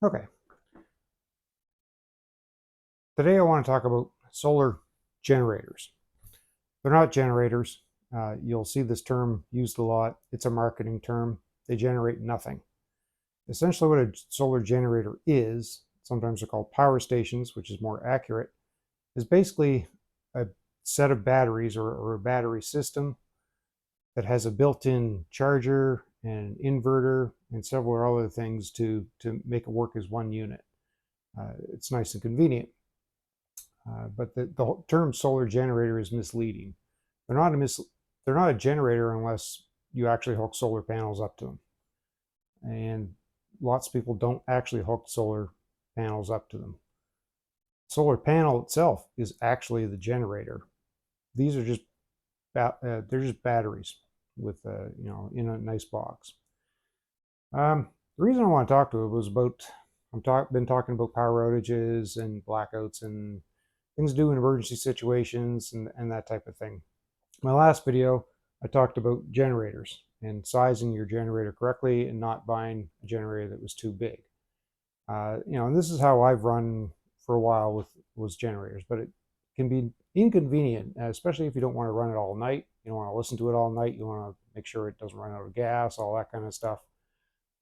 Okay, today I want to talk about solar generators. They're not generators. You'll see this term used a lot. It's a marketing term. They generate nothing. Essentially, what a solar generator is, sometimes they're called power stations, which is more accurate, is basically a set of batteries or a battery system that has a built-in charger and inverter and several other things to make it work as one unit. It's nice and convenient. But the term solar generator is misleading. They're not they're not a generator unless you actually hook solar panels up to them. And lots of people don't actually hook solar panels up to them. Solar panel itself is actually the generator. These are just they're just batteries with in a nice box. The reason I want to talk to it was about been talking about power outages and blackouts and things to do in emergency situations and that type of thing. My last video, I talked about generators and sizing your generator correctly and not buying a generator that was too big. And this is how I've run for a while with generators, but it can be inconvenient, especially if you don't want to run it all night. You don't want to listen to it all night. You want to make sure it doesn't run out of gas, all that kind of stuff.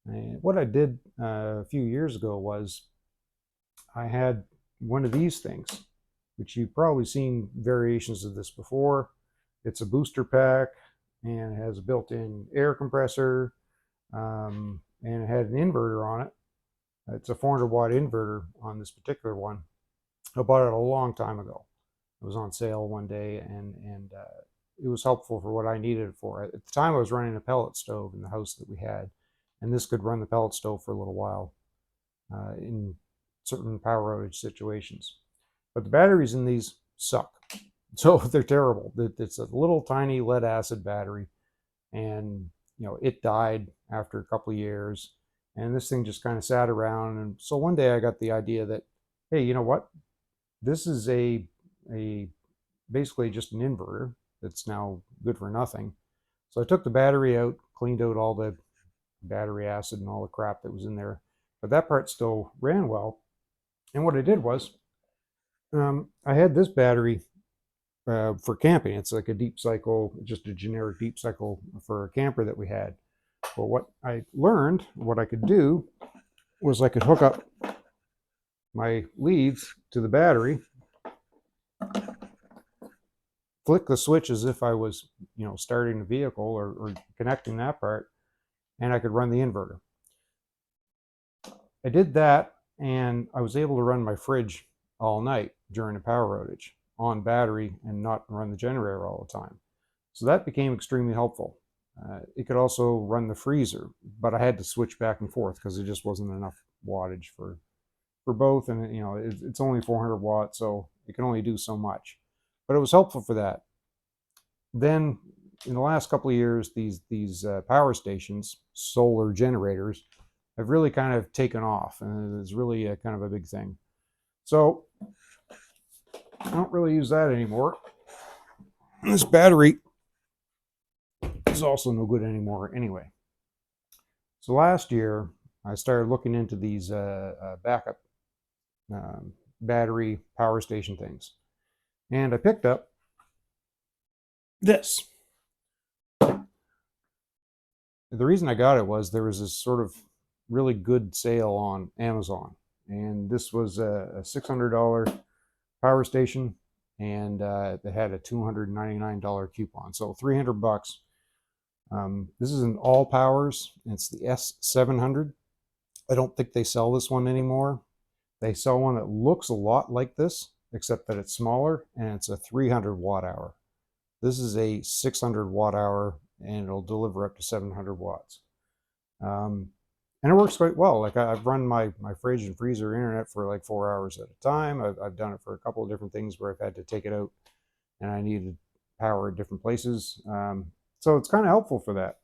And what I did a few years ago was I had one of these things, which you've probably seen variations of this before. It's a booster pack and it has a built-in air compressor, and it had an inverter on it. It's a 400 watt inverter on this particular one. I bought it a long time ago. It was on sale one day, and it was helpful for what I needed it for. At the time, I was running a pellet stove in the house that we had, and this could run the pellet stove for a little while in certain power outage situations. But the batteries in these suck. So they're terrible. It's a little tiny lead acid battery, and it died after a couple of years, and this thing just kind of sat around. And so one day I got the idea that, hey, you know what? This is a basically just an inverter that's now good for nothing. So I took the battery out, cleaned out all the battery acid and all the crap that was in there, but that part still ran well. And what I did was I had this battery for camping. It's like a deep cycle, just a generic deep cycle for a camper that we had. But what I learned, what I could do, was I could hook up my leads to the battery, flick the switch as if I was, starting the vehicle or connecting that part, and I could run the inverter. I did that, and I was able to run my fridge all night during a power outage on battery and not run the generator all the time. So that became extremely helpful. It could also run the freezer, but I had to switch back and forth because there just wasn't enough wattage for both, and it's only 400 watts, so it can only do so much. But it was helpful for that. Then, in the last couple of years, these power stations, solar generators, have really kind of taken off, and it's really a kind of a big thing. So I don't really use that anymore. This battery is also no good anymore anyway. So last year, I started looking into these backup battery power station things. And I picked up this. The reason I got it was there was this sort of really good sale on Amazon. And this was a $600 power station, and it had a $299 coupon. So 300 bucks. This is an all powers. It's the S700. I don't think they sell this one anymore. They sell one that looks a lot like this, except that it's smaller, and it's a 300 watt hour. This is a 600 watt hour, and it'll deliver up to 700 watts. And it works quite well. Like I've run my fridge and freezer internet for like 4 hours at a time. I've done it for a couple of different things where I've had to take it out and I needed power at different places. So it's kind of helpful for that.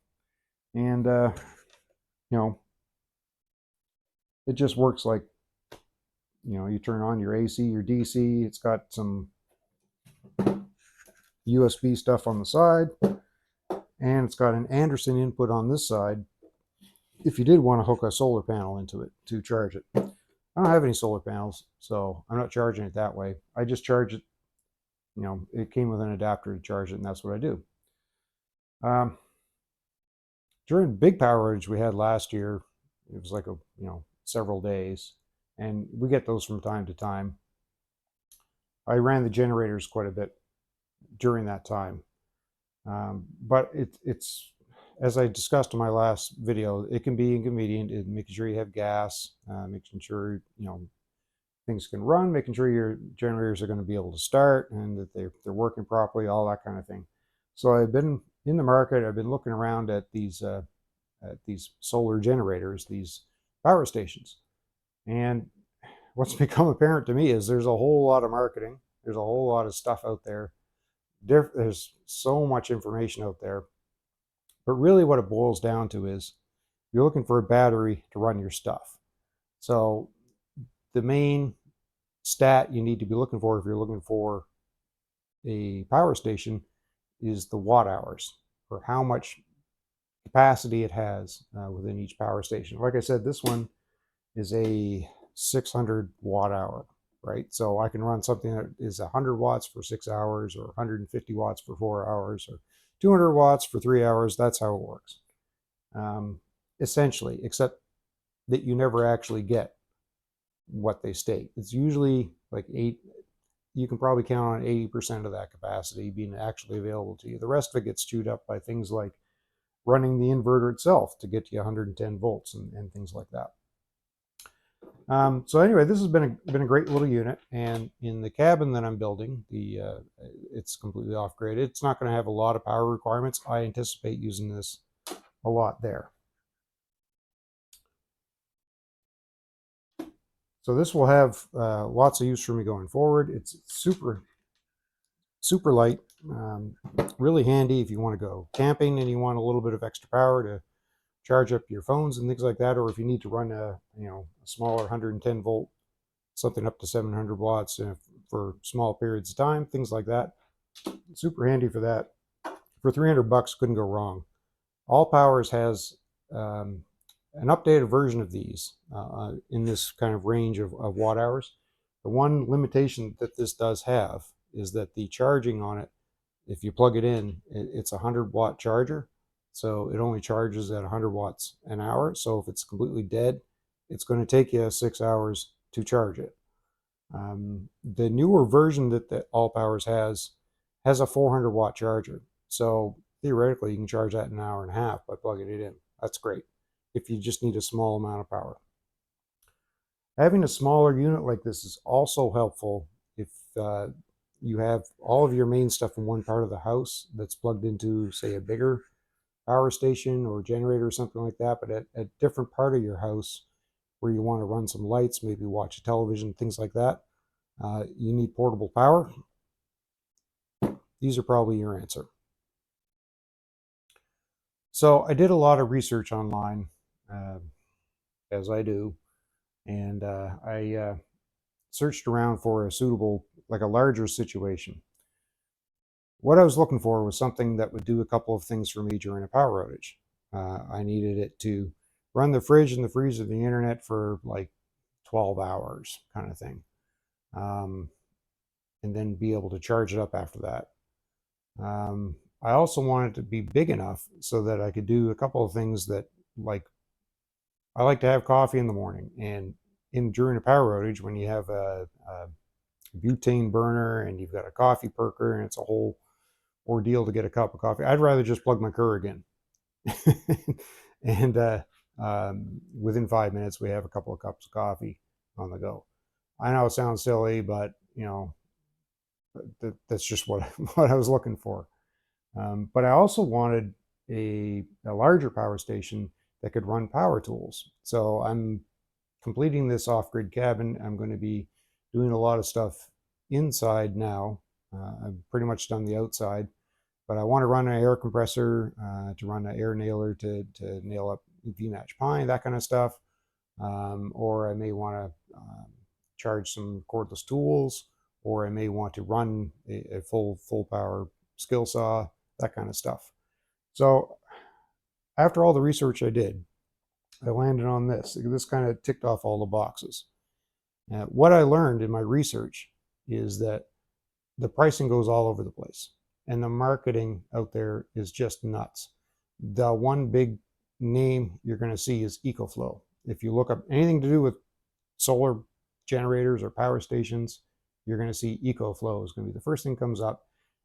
And, it just works like, you turn on your AC, your DC. It's got some USB stuff on the side, and it's got an Anderson input on this side. if you did want to hook a solar panel into it to charge it. I don't have any solar panels, so I'm not charging it that way. I just charge it, it came with an adapter to charge it, and that's what I do. During big power outage we had last year, it was like several days, and we get those from time to time. I ran the generators quite a bit during that time. But it's, as I discussed in my last video, it can be inconvenient in making sure you have gas, making sure, things can run, making sure your generators are going to be able to start and that they're working properly, all that kind of thing. So I've been in the market, I've been looking around at these solar generators, these power stations. And what's become apparent to me is there's a whole lot of marketing. There's a whole lot of stuff out there. There's so much information out there. But really what it boils down to is you're looking for a battery to run your stuff. So the main stat you need to be looking for if you're looking for a power station is the watt hours, or how much capacity it has within each power station. Like I said, this one is a 600 watt hour, right? So I can run something that is 100 watts for 6 hours, or 150 watts for 4 hours, or 200 watts for 3 hours. That's how it works, essentially, except that you never actually get what they state. It's usually like you can probably count on 80% of that capacity being actually available to you. The rest of it gets chewed up by things like running the inverter itself to get you 110 volts and things like that. So anyway, this has been a great little unit, and in the cabin that I'm building, it's completely off-grid. It's not going to have a lot of power requirements. I anticipate using this a lot there. So this will have lots of use for me going forward. It's super light, really handy if you want to go camping and you want a little bit of extra power to charge up your phones and things like that, or if you need to run a smaller 110 volt, something up to 700 watts for small periods of time, things like that. Super handy for that. For 300 bucks, couldn't go wrong. All Powers has an updated version of these in this kind of range of watt hours. The one limitation that this does have is that the charging on it, if you plug it in, it's a 100 watt charger. So it only charges at 100 watts an hour. So if it's completely dead, it's going to take you 6 hours to charge it. The newer version that All Powers has a 400 watt charger. So theoretically, you can charge that in an hour and a half by plugging it in. That's great if you just need a small amount of power. Having a smaller unit like this is also helpful if you have all of your main stuff in one part of the house that's plugged into, say, a bigger power station or generator or something like that, but at a different part of your house where you want to run some lights, maybe watch a television, things like that, you need portable power. These are probably your answer. So I did a lot of research online, as I do, and I searched around for a suitable, like a larger situation. What I was looking for was something that would do a couple of things for me during a power outage. I needed it to run the fridge and the freezer and the internet for like 12 hours kind of thing. And then be able to charge it up after that. I also wanted it to be big enough so that I could do a couple of things that, like, I like to have coffee in the morning, and during a power outage, when you have a butane burner and you've got a coffee perker and it's a whole ordeal to get a cup of coffee, I'd rather just plug my Keurig in. And within 5 minutes, we have a couple of cups of coffee on the go. I know it sounds silly, but that's just what I was looking for. But I also wanted a larger power station that could run power tools. So I'm completing this off-grid cabin. I'm going to be doing a lot of stuff inside now. I've pretty much done the outside, but I want to run an air compressor, to run an air nailer to nail up V-match pine, that kind of stuff. Or I may want to charge some cordless tools, or I may want to run a full power skill saw, that kind of stuff. So after all the research I did, I landed on this. This kind of ticked off all the boxes. What I learned in my research is that the pricing goes all over the place, and the marketing out there is just nuts. The one big name you're going to see is EcoFlow. If you look up anything to do with solar generators or power stations, you're going to see EcoFlow is going to be the first thing that comes up.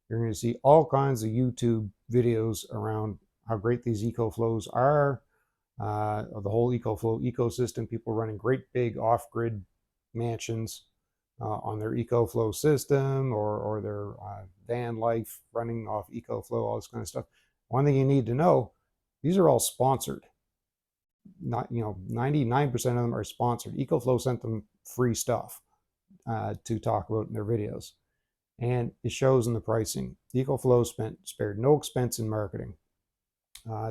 You're going to see all kinds of YouTube videos around how great these EcoFlows are, the whole EcoFlow ecosystem, people running great big off-grid mansions on their EcoFlow system, or their van life running off EcoFlow, all this kind of stuff. One thing you need to know, these are all sponsored. Not, 99% of them are sponsored. EcoFlow sent them free stuff to talk about in their videos. And it shows in the pricing. EcoFlow spared no expense in marketing.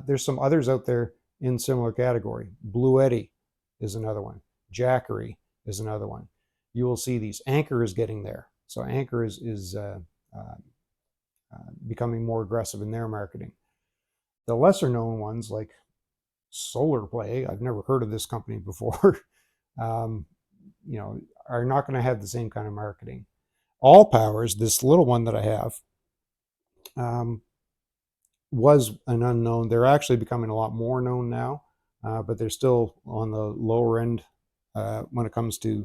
There's some others out there in similar category. Bluetti is another one. Jackery is another one. You will see these. Anchor is getting there. So Anchor is becoming more aggressive in their marketing. The lesser known ones like SolarPlay, I've never heard of this company before, are not going to have the same kind of marketing. Allpowers, this little one that I have, was an unknown. They're actually becoming a lot more known now, but they're still on the lower end when it comes to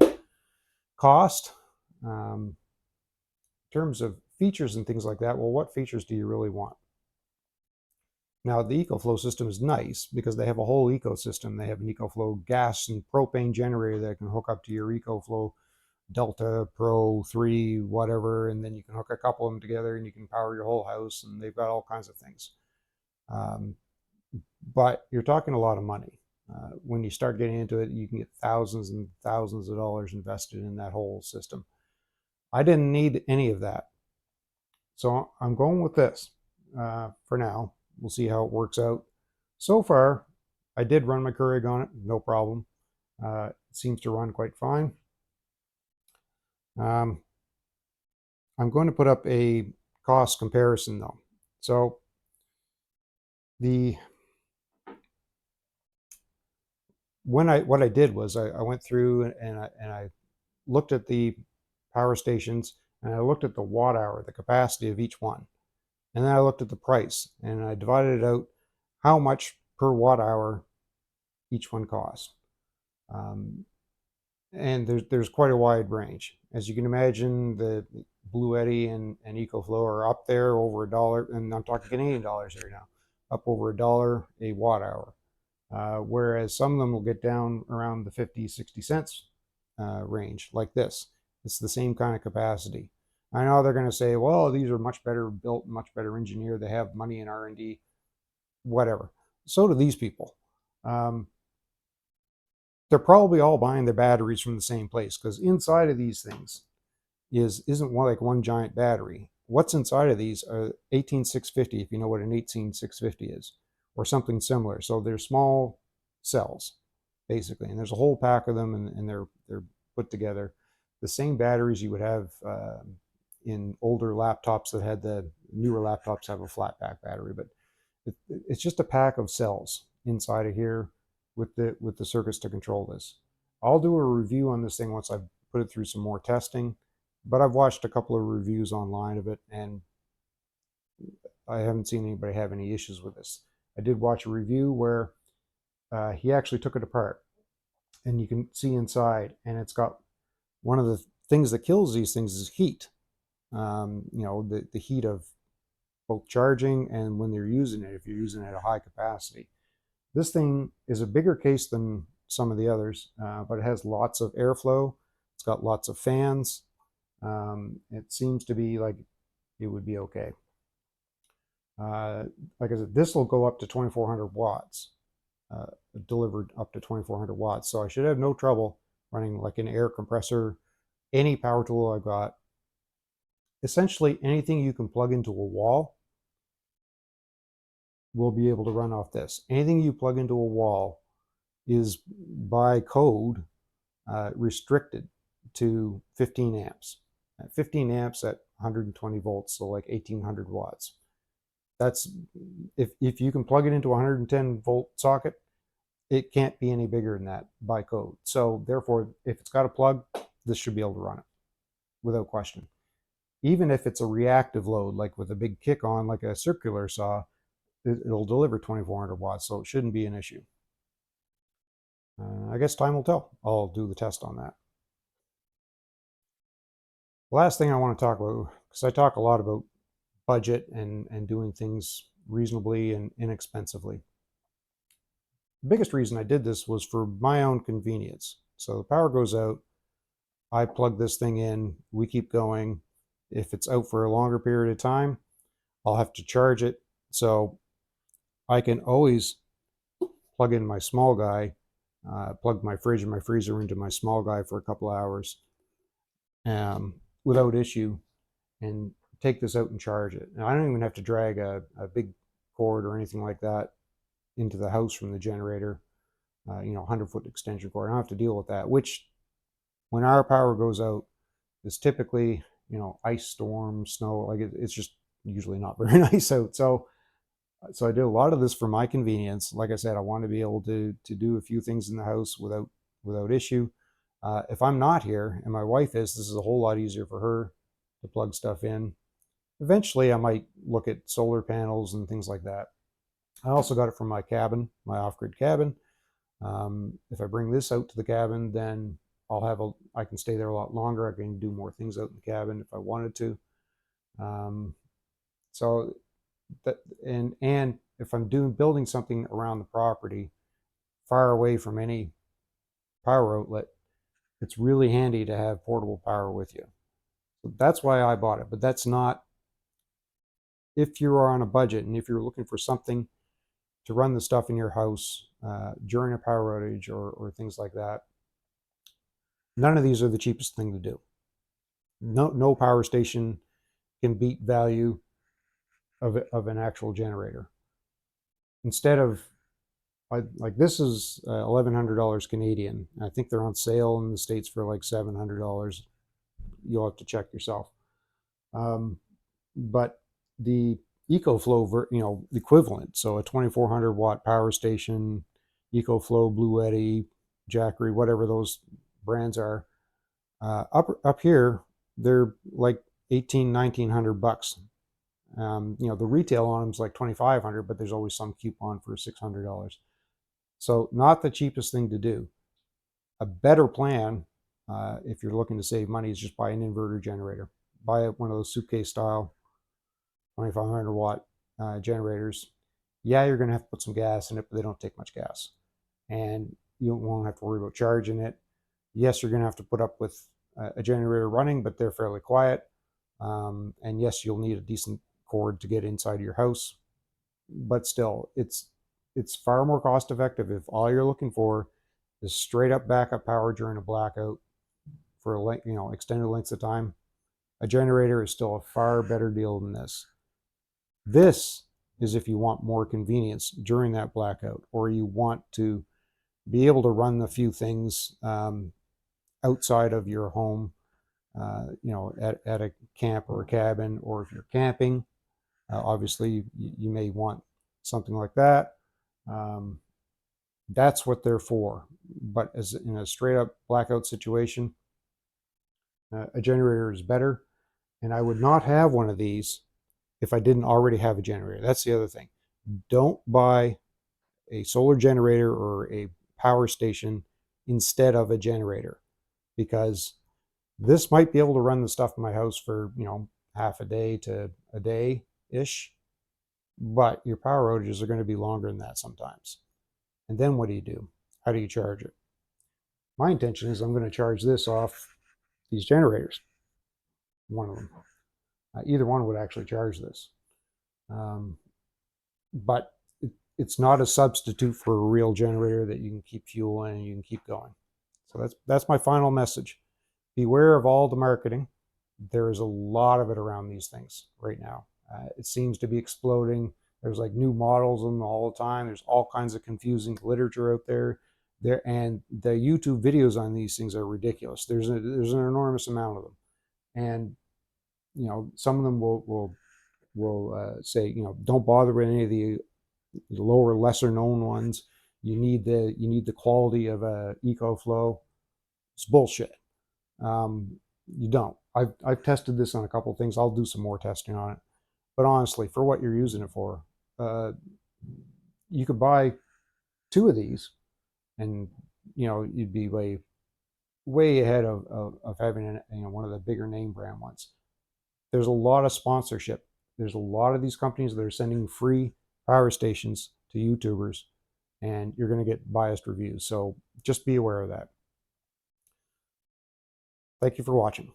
cost. In terms of features and things like that, well, what features do you really want? Now, the EcoFlow system is nice because they have a whole ecosystem. They have an EcoFlow gas and propane generator that can hook up to your EcoFlow Delta Pro 3, whatever, and then you can hook a couple of them together and you can power your whole house, and they've got all kinds of things. But you're talking a lot of money. When you start getting into it, you can get thousands and thousands of dollars invested in that whole system. I didn't need any of that. So I'm going with this for now. We'll see how it works out. So far, I did run my Keurig on it, no problem. It seems to run quite fine. I'm going to put up a cost comparison though. So what I did was I went through and I looked at the power stations, and I looked at the watt hour, the capacity of each one. And then I looked at the price, and I divided it out how much per watt hour each one costs. And there's quite a wide range. As you can imagine, the Bluetti and EcoFlow are up there over $1, and I'm talking Canadian dollars here now, up over $1 a watt hour. Whereas some of them will get down around the 50-60 cents range, like this. It's the same kind of capacity. I know they're going to say, well, these are much better built, much better engineered. They have money in R&D, whatever. So do these people. They're probably all buying their batteries from the same place, because inside of these things isn't like one giant battery. What's inside of these are 18650, if you know what an 18650 is, or something similar. So they're small cells, basically, and there's a whole pack of them, and they're put together. The same batteries you would have in older laptops that had the newer laptops have a flat pack battery, but it's just a pack of cells inside of here with the circuits to control this. I'll do a review on this thing once I've put it through some more testing, but I've watched a couple of reviews online of it, and I haven't seen anybody have any issues with this. I did watch a review where he actually took it apart, and you can see inside, and it's got one of the things that kills these things is heat. The heat of both charging and when they're using it, if you're using it at a high capacity. This thing is a bigger case than some of the others, but it has lots of airflow. It's got lots of fans. It seems to be like it would be okay. Like I said, this will go up to 2400 watts, delivered up to 2400 watts. So I should have no trouble running like an air compressor, any power tool I've got. Essentially anything you can plug into a wall will be able to run off this. Anything you plug into a wall is by code restricted to 15 amps. 15 amps at 120 volts, so like 1800 watts. That's if you can plug it into a 110 volt socket, it can't be any bigger than that by code. So therefore, if it's got a plug, this should be able to run it without question. Even if it's a reactive load, like with a big kick on, like a circular saw, it'll deliver 2400 watts, so it shouldn't be an issue. I guess time will tell. I'll do the test on that. The last thing I want to talk about, because I talk a lot about budget and doing things reasonably and inexpensively. The biggest reason I did this was for my own convenience. So the power goes out, I plug this thing in, we keep going. If it's out for a longer period of time, I'll have to charge it. So I can always plug in my small guy, plug my fridge and my freezer into my small guy for a couple of hours without issue, and take this out and charge it. And I don't even have to drag a big cord or anything like that into the house from the generator, 100-foot extension cord. I don't have to deal with that, which when our power goes out is typically, ice storm, snow, like it's just usually not very nice out. So I do a lot of this for my convenience. Like I said, I want to be able to do a few things in the house without issue. If I'm not here and my wife is, this is a whole lot easier for her to plug stuff in. Eventually, I might look at solar panels and things like that. I also got it from my cabin, my off-grid cabin. If I bring this out to the cabin, then I can stay there a lot longer. I can do more things out in the cabin if I wanted to. So that and if I'm building something around the property, far away from any power outlet, it's really handy to have portable power with you. So that's why I bought it. But that's not, if you're on a budget and if you're looking for something to run the stuff in your house during a power outage or things like that, none of these are the cheapest thing to do. No power station can beat value of an actual generator. Instead of, like this is $1,100 Canadian. I think they're on sale in the States for like $700. You'll have to check yourself. But the EcoFlow, the equivalent, so a 2400 watt power station, EcoFlow, Bluetti, Jackery, whatever those brands are, up here they're like $1,800-$1,900. The retail on them is like $2,500, but there's always some coupon for $600. So not the cheapest thing to do. A better plan, if you're looking to save money, is just buy an inverter generator. Buy one of those suitcase style 2,500 watt generators. Yeah, you're going to have to put some gas in it, but they don't take much gas. And you won't have to worry about charging it. Yes, you're going to have to put up with a generator running, but they're fairly quiet. And yes, you'll need a decent cord to get inside your house. But still, it's far more cost effective if all you're looking for is straight up backup power during a blackout for extended lengths of time. A generator is still a far better deal than this. This is if you want more convenience during that blackout, or you want to be able to run a few things outside of your home, at a camp or a cabin, or if you're camping, obviously you may want something like that. That's what they're for. But as in a straight up blackout situation, a generator is better. And I would not have one of these if I didn't already have a generator. That's the other thing. Don't buy a solar generator or a power station instead of a generator, because this might be able to run the stuff in my house for, half a day to a day-ish, but your power outages are going to be longer than that sometimes. And then what do you do? How do you charge it? My intention is I'm going to charge this off these generators, one of them. Either one would actually charge this. But it's not a substitute for a real generator that you can keep fuel in and you can keep going. So that's my final message. Beware of all the marketing. There is a lot of it around these things right now. It seems to be exploding. There's like new models of them all the time. There's all kinds of confusing literature out there. And the YouTube videos on these things are ridiculous. There's an enormous amount of them, and some of them will say, don't bother with any of the lower, lesser known ones. you need the quality of a EcoFlow. It's bullshit. You don't. I've tested this on a couple of things. I'll do some more testing on it. But honestly, for what you're using it for, you could buy 2 of these, and you'd be way ahead of having one of the bigger name brand ones. There's a lot of sponsorship. There's a lot of these companies that are sending free power stations to YouTubers, and you're going to get biased reviews. So just be aware of that. Thank you for watching.